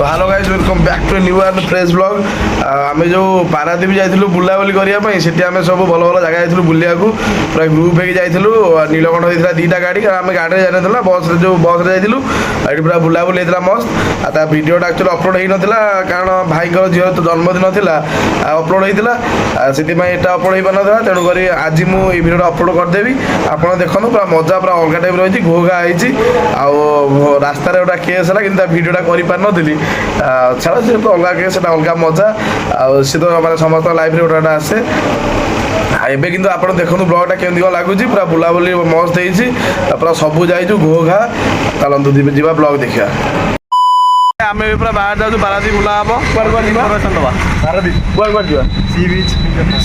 hello guys welcome back to new and fresh blog आम जो पारादीप जाइलु बुलाबुली करने से सब भल भल जगह जाइलु बुलिया पूरा ग्रुप होगी जाइलु नीलकंठ होता दुईटा गाड़ी आम गाड़ी जाना बस जो बस जाइलु ये पूरा बुलाबुली होता मस्त आ भिडियोटा एक्चुअली अपलोड हो नाला कारण भाई झील तो जन्मदिन था अपलोड होता से अपलोड हो पारा तेणुक आज मुझे भिडियो अपलोड करदेवी आप देखो पूरा मजा पूरा अलग टाइप रही घोघा हो रास्तार गोटा केस है कि भिडियोटा कर छाड़ से तो अलग केस अलग मजा सी तो मैं समस्त लाइफ रे गोटा आसे एबे किंतु आप देखो ब्लॉगटा केमती कौन लगुच पूरा बुलाबुली मस्त हो पूरा सबू जाइए घोघा चलतु जा ब्लॉग देखा आम भी पूरा बाहर जाऊँ पारादीप बुला हम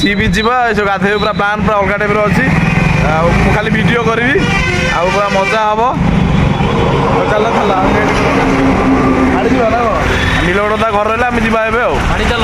सी बीच जा गाधे पूरा प्लान पूरा अलग टाइप अच्छी खाली वीडियो करी पूरा मजा हम चल नीलगढ़ घर रहा आम जा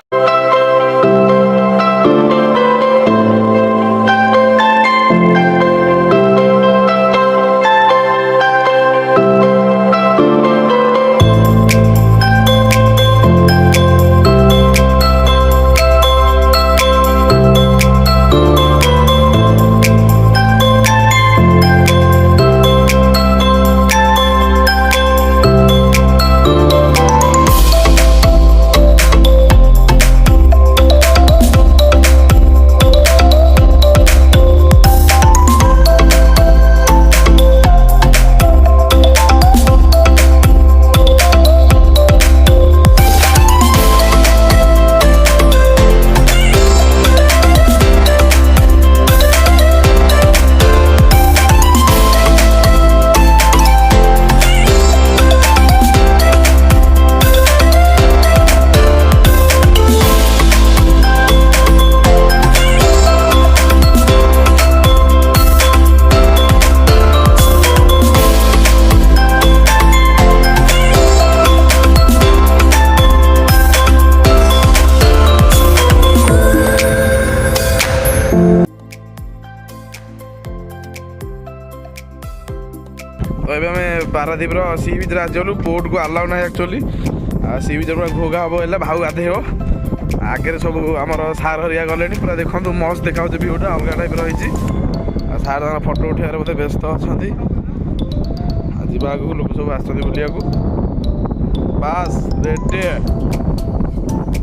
तो ये पारादीप सी बीच आसलु बोट को आलाउ ना एक्चुअली सी बीच पूरा घोघा हम है भाव गाधे आगे सब आम सार हरिया गले पूरा देखो मस्त देखा भ्यूटा अलग टाइप रही सार फटो उठार बोधे व्यस्त अच्छा जावाक लोक सब आलिया बास रेडे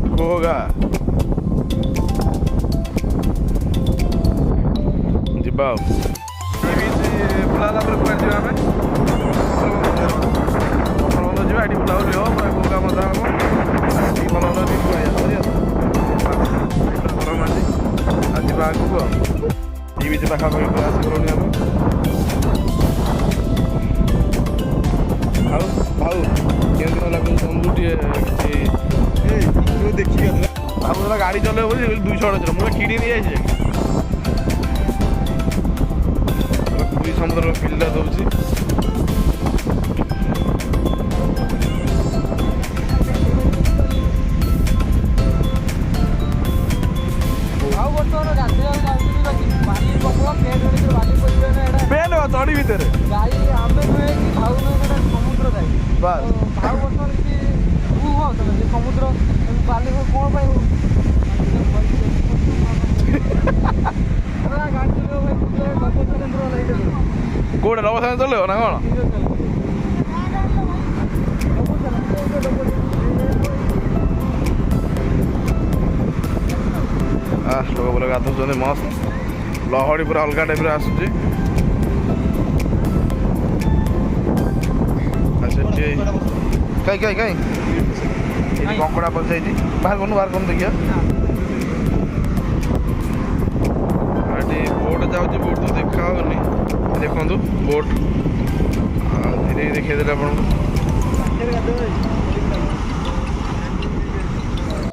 घोघा जा बुलाला ये बुलाबुली हो घोघा मजा हम भल भल आगू टी बीच पाखापाखि पूरा आसगलुनि आम भाऊ केमती लगुच तुमको देखिए भाऊ गाड़ी चलो 200 चलो मुझे किणी नहीं जाए पूरी समुद्र फिल्डा दूसरी चढ़ी भितर समुद्र बाली कौन कौटे लव साइंस चलो ना कौन लोक बोले गाधुंट मस्त लहड़ी पूरा अलग टाइप आसूँ कहीं कहीं कहीं कंकड़ा पड़ जाए बाहर कर देखिए बोट जाऊँगी बोट तो देखा देखु बोट धीरे देखिए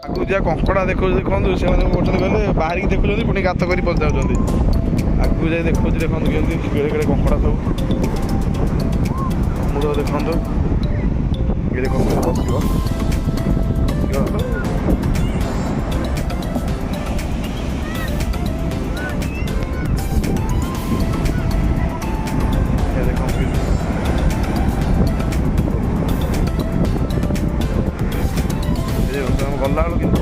आप ଓଦିଆ କଙ୍କଡ଼ା ଦେଖାଉଛି ଦେଖନ୍ତୁ ସେମାନେ କରୁଛନ୍ତି କହିଲେ ବାହାରିକି ଦେଖୁଛନ୍ତି ପୁଣି ଗାତ କରି ପଚାଉଛନ୍ତି ଆଗକୁ ଯାଇ ଦେଖାଉଛି ଦେଖନ୍ତୁ କେମିତି କେଡ଼େ କେଡ଼େ କଙ୍କଡ଼ା ସବୁ ମୂଳ ଦେଖନ୍ତୁ ଇଏ ଦେଖନ୍ତୁ ବସିବ ଗଲାବେଳକୁ କିନ୍ତୁ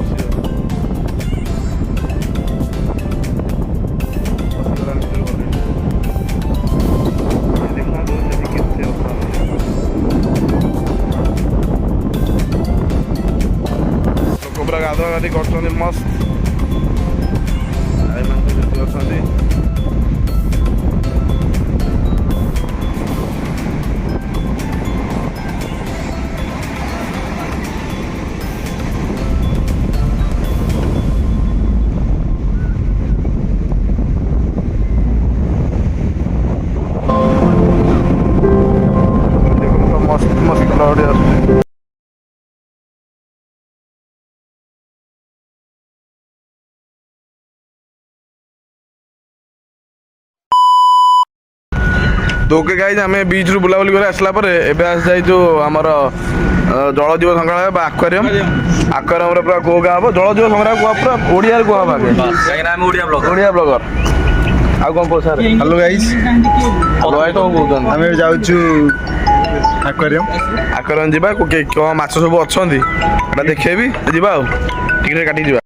ପଶିଗଲାଣି ଭିତରୁ ଗଲେ ଦେଖନ୍ତୁ ସେଠି କେତେ ଅଛନ୍ତି ଲୋକ ପୁରା ଗାଧୁଆ ଗାଧି କରୁଛନ୍ତି ମସ୍ତ ଏମାନେ ସେଠି ଅଛନ୍ତି तो ओके गाइज आम बीच रू बुलाबुली कर आसला एबे आस जाइछु आमर जलजीव संग्रहालय आक्वारियम आक्वारियम पूरा को क्या हम जलजीव संग्रहालय कुआ पूरा ओडिया कुआ आगे ओडिया ब्लॉगर आउ कौन कह सर हेलो गाइस लय तो कहते आम जाऊँ आक्वारियम आक्वारियम जावा कौन माछ सब अच्छा देखेबी जावा टिकट काटिक जा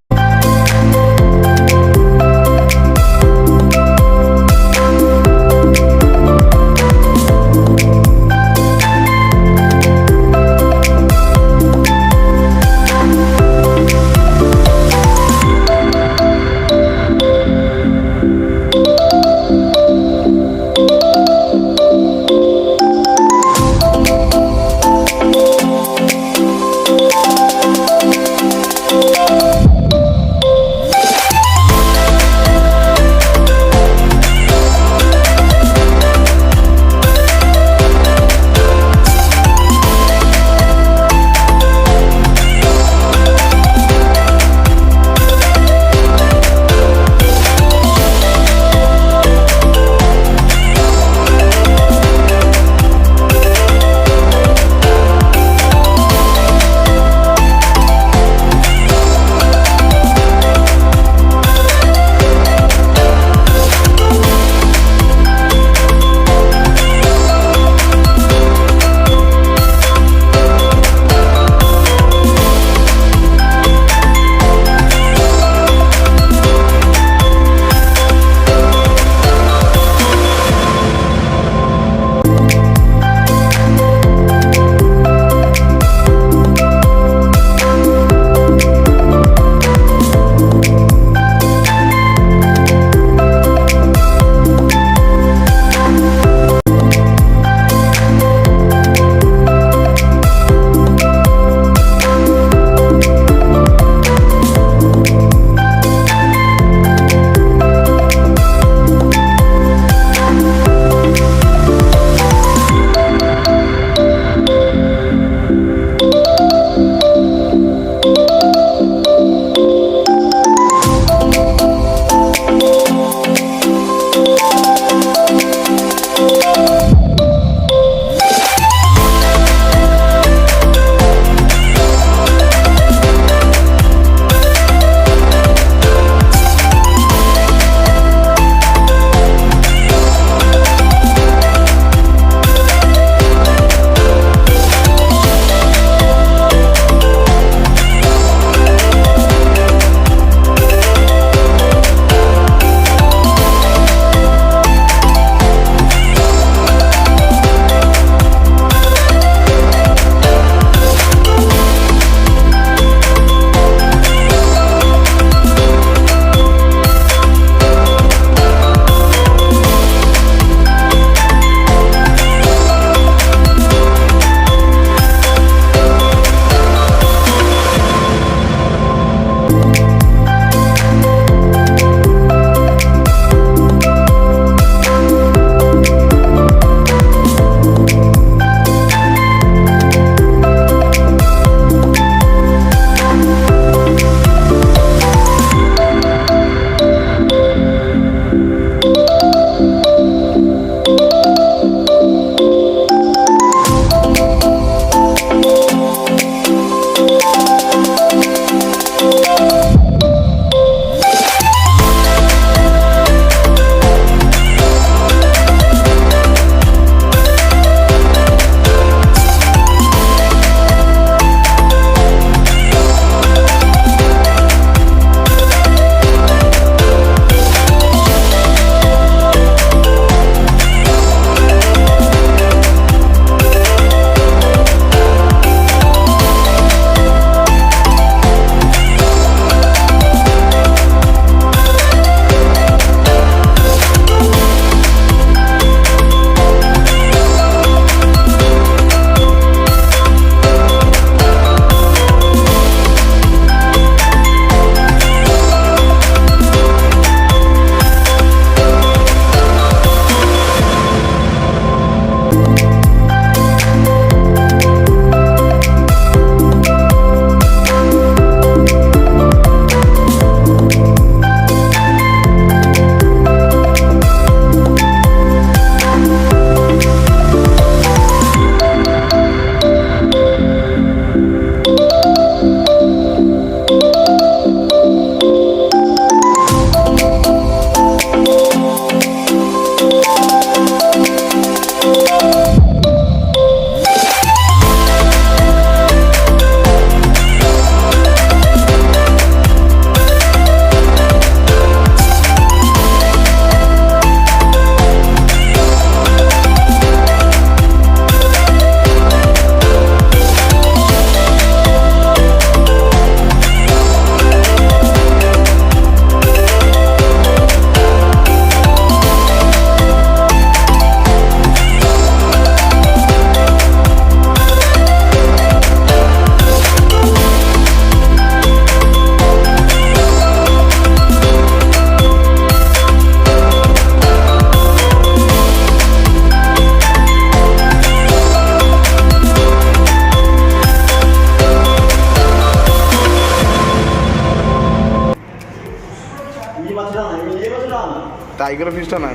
टाइगर फिशटा ना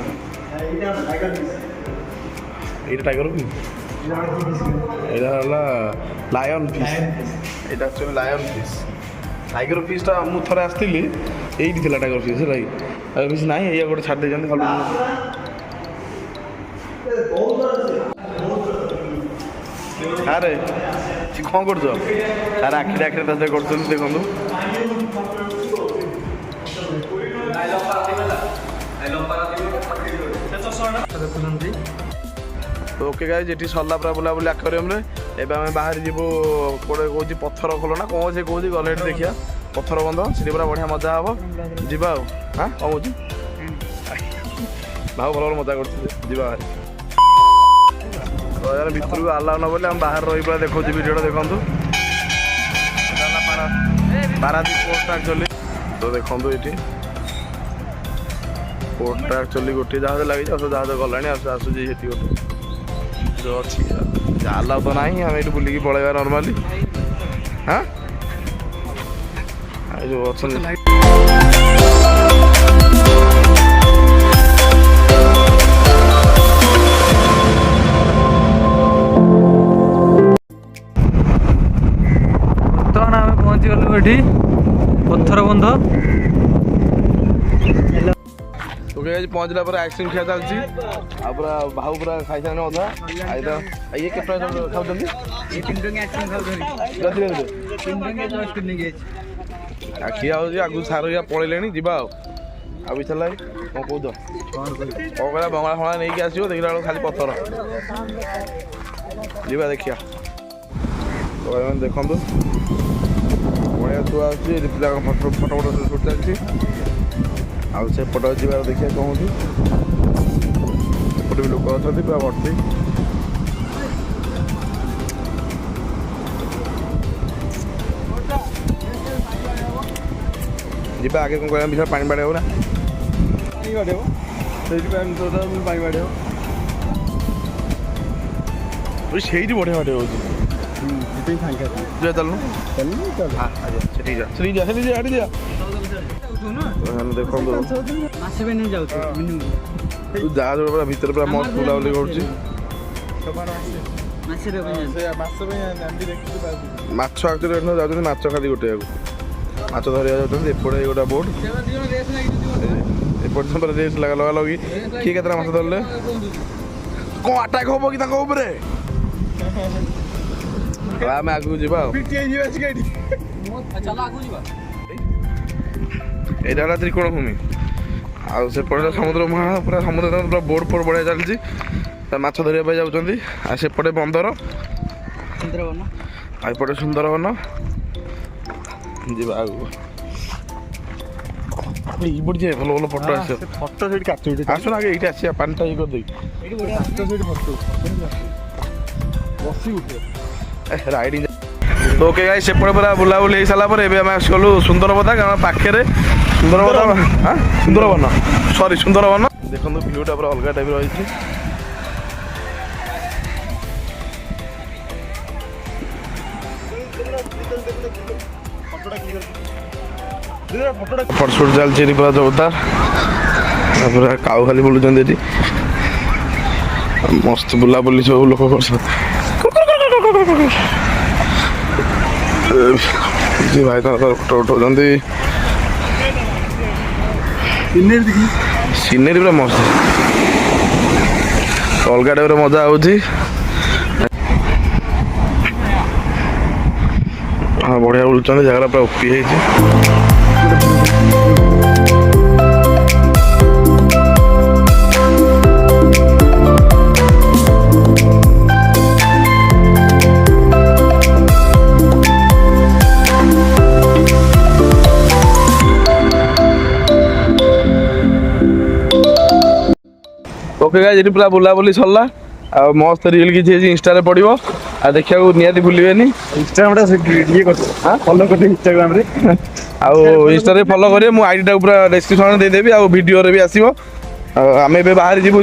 এইটা টাইগর কি এটা হলো লায়ন ফিশ এটা অ্যাকচুয়ালি লায়ন ফিশ টাইগর ফিশটা ମୁଁ ଥରେ ଆସିଥିଲି ଏଇଠି ଥିଲା টাইଗর ଫିଶ୍ ହେଲା କି টাইଗର ଫିଶ୍ ନାହିଁ ଏଇଆ ଗୋଟେ ଛାଡ଼ି ଦେଇଛନ୍ତି ଖାଲି ଆରେ କ'ଣ କରୁଛ ଆରେ ଆଖିରେ ଆଖିରେ ତା କରୁଛନ୍ତି ଦେଖନ୍ତୁ तो ओके गाइस जेठी सरला पूरा बुलाबुली आक्वेरियम रे एबे आमे बाहर जीवो कोडे कहूची पत्थर खोलो ना कौन से कहूची गले देखिया पत्थर बंध सीधी पूरा बढ़िया मजा हबो जीवा हाँ कौन कहूची भाव भल मजा कर जीवा तो यार भितर को आलाउ न बोले हम बाहर रही पूरा देखो वीडियो देखु पारादीप पोर्ट एक्चुअली तो देखो ये पोर्टा एक्चुअली गोटे जहाज लगी जहाज गलानी आसूसी गोटे जो अच्छी जाला तो ना आम ये बुलिकी पलैया नर्माली हाँ जो अच्छा बर्तमान आम पहुँची गलु ये पत्थर बंध पहुँचला पर आइसक्रीम खिया चलती पूरा भाव पूरा खाई सारे अधा ये केटा खाऊँगी खिया हो आगु सार पलैले जा भी चल कौन कौद कौन कह बंगला फंगला नहीं आसो देखला बेलू खाली पत्थर जा देखिया तो देखु बढ़िया छुआ पिला फटो फटो सुट चलती आउ से पट जा देखिए कौन एपटे भी लोक अच्छा पूरा भर्ती जी आगे कौन कह भीतर पानी बाड़े हो ना से बढ़िया बाटे हो चलू देखो जहाज पूरा भीतर पूरा मस्त बुलाबुली कर माछ एक्चुअली जाऊँ माछ खाली गोटे माछ धरिया जाऊँ एपटे गोटे बोट एपटे रेस लगा लगा लगी किए केतना माछ धरले कौन अटैक हम कि आम आगू जा यहाँ है त्रिकोण भूमि आउ से समुद्र मुहां पूरा समुद्र पूरा बोर्ड फोर्ड बढ़िया चलती माछ धरिया जाऊँगी आ सेपटे बंदर एपटे सुंदरवन जा आगू ये भल भल फटो आस आसन आगे ये आसिया पानी ये करदे राइडिंग तो ओके गाइस सेपटे पूरा बुलाबुली हो सारा गलु सुंदरबदा कारण पाखे सुंदरबदा हाँ सुंदरवन सॉरी सुंदरवन देखो भ्यूटा पूरा अलग टाइप रही फटफट चलती पूरा जोरदार पूरा काउ खाली बुलूँ मस्त बुलाबुली सब लोक कर भाई फोटो उठाऊँ सीनेरी पूरा मस्त अलग टाइप मजा आउची हाँ बढ़िया बुलूँ जगह पूरा ओपी है ओके गाइस ये पूरा बुलाबुली सरला आ मस्त रील किसी इंस्टा रे पड़ो आ देखा निहाती भूलिबेनी इंस्टाग्राम ये फॉलो कर इंस्टाग्राम रे आउ इंस्टा रे फॉलो करिए मु आईडी टा पूरा डिस्क्रिप्शन दे देबी आ वीडियो रे भी आसीबो आमे बे बाहर जीवु